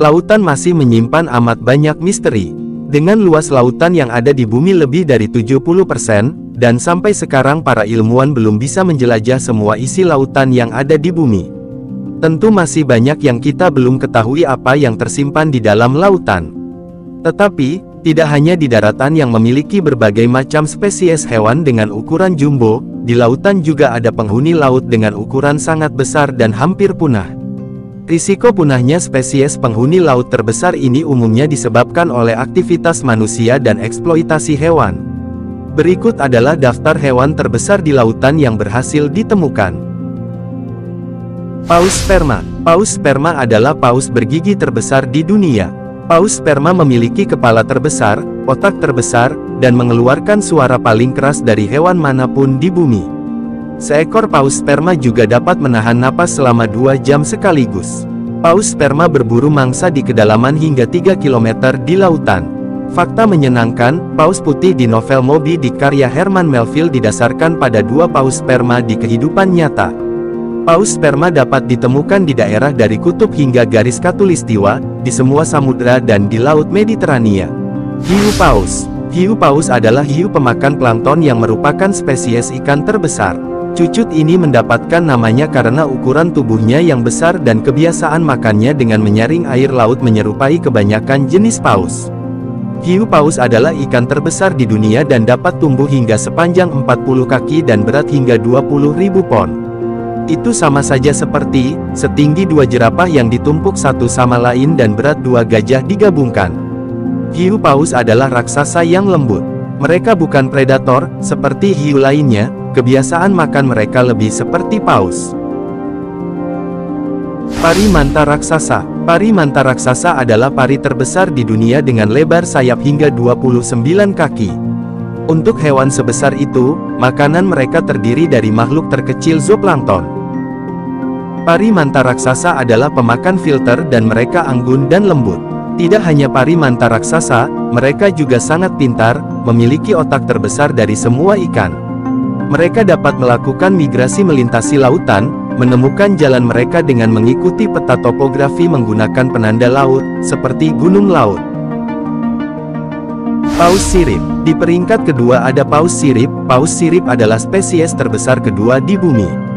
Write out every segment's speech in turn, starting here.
Lautan masih menyimpan amat banyak misteri. Dengan luas lautan yang ada di bumi lebih dari 70%, dan sampai sekarang para ilmuwan belum bisa menjelajah semua isi lautan yang ada di bumi. Tentu masih banyak yang kita belum ketahui apa yang tersimpan di dalam lautan. Tetapi, tidak hanya di daratan yang memiliki berbagai macam spesies hewan dengan ukuran jumbo, di lautan juga ada penghuni laut dengan ukuran sangat besar dan hampir punah. Risiko punahnya spesies penghuni laut terbesar ini umumnya disebabkan oleh aktivitas manusia dan eksploitasi hewan. Berikut adalah daftar hewan terbesar di lautan yang berhasil ditemukan. Paus sperma. Paus sperma adalah paus bergigi terbesar di dunia. Paus sperma memiliki kepala terbesar, otak terbesar, dan mengeluarkan suara paling keras dari hewan manapun di bumi. Seekor paus sperma juga dapat menahan napas selama 2 jam sekaligus. Paus sperma berburu mangsa di kedalaman hingga 3 km di lautan. Fakta menyenangkan, paus putih di novel Moby Dick karya Herman Melville didasarkan pada 2 paus sperma di kehidupan nyata. Paus sperma dapat ditemukan di daerah dari kutub hingga garis khatulistiwa, di semua samudera dan di Laut Mediterania. Hiu paus. Hiu paus adalah hiu pemakan plankton yang merupakan spesies ikan terbesar. Cucut ini mendapatkan namanya karena ukuran tubuhnya yang besar dan kebiasaan makannya dengan menyaring air laut menyerupai kebanyakan jenis paus. Hiu paus adalah ikan terbesar di dunia dan dapat tumbuh hingga sepanjang 40 kaki dan berat hingga 20.000 pon. Itu sama saja seperti setinggi 2 jerapah yang ditumpuk satu sama lain dan berat 2 gajah digabungkan. Hiu paus adalah raksasa yang lembut. Mereka bukan predator, seperti hiu lainnya, kebiasaan makan mereka lebih seperti paus. Pari manta raksasa. Pari manta raksasa adalah pari terbesar di dunia dengan lebar sayap hingga 29 kaki. Untuk hewan sebesar itu, makanan mereka terdiri dari makhluk terkecil zooplankton. Pari manta raksasa adalah pemakan filter dan mereka anggun dan lembut. Tidak hanya pari manta raksasa, mereka juga sangat pintar, memiliki otak terbesar dari semua ikan. Mereka dapat melakukan migrasi melintasi lautan, menemukan jalan mereka dengan mengikuti peta topografi menggunakan penanda laut, seperti gunung laut. Paus sirip. Di peringkat kedua ada paus sirip. Paus sirip adalah spesies terbesar kedua di bumi.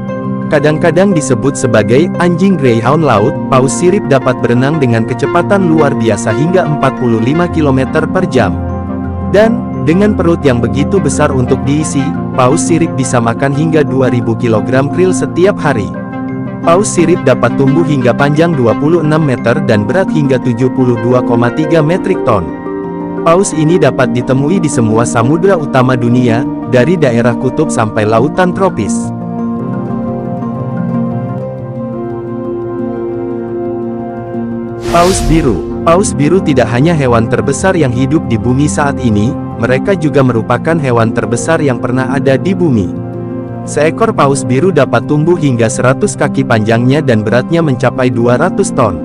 Kadang-kadang disebut sebagai anjing greyhound laut. Paus sirip dapat berenang dengan kecepatan luar biasa hingga 45 km per jam. Dan, dengan perut yang begitu besar untuk diisi, paus sirip bisa makan hingga 2000 kg krill setiap hari. Paus sirip dapat tumbuh hingga panjang 26 meter dan berat hingga 72,3 metrik ton. Paus ini dapat ditemui di semua samudera utama dunia, dari daerah kutub sampai lautan tropis. Paus biru. Paus biru tidak hanya hewan terbesar yang hidup di bumi saat ini, mereka juga merupakan hewan terbesar yang pernah ada di bumi. Seekor paus biru dapat tumbuh hingga 100 kaki panjangnya dan beratnya mencapai 200 ton.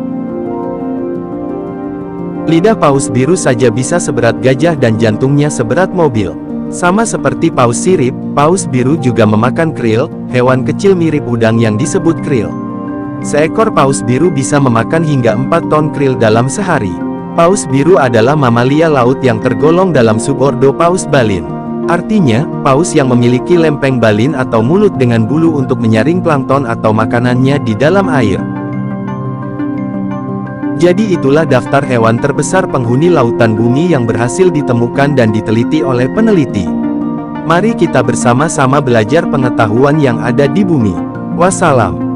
Lidah paus biru saja bisa seberat gajah dan jantungnya seberat mobil. Sama seperti paus sirip, paus biru juga memakan krill, hewan kecil mirip udang yang disebut krill. Seekor paus biru bisa memakan hingga 4 ton krill dalam sehari. Paus biru adalah mamalia laut yang tergolong dalam subordo paus balin. Artinya, paus yang memiliki lempeng balin atau mulut dengan bulu untuk menyaring plankton atau makanannya di dalam air. Jadi itulah daftar hewan terbesar penghuni lautan bumi yang berhasil ditemukan dan diteliti oleh peneliti. Mari kita bersama-sama belajar pengetahuan yang ada di bumi. Wassalam.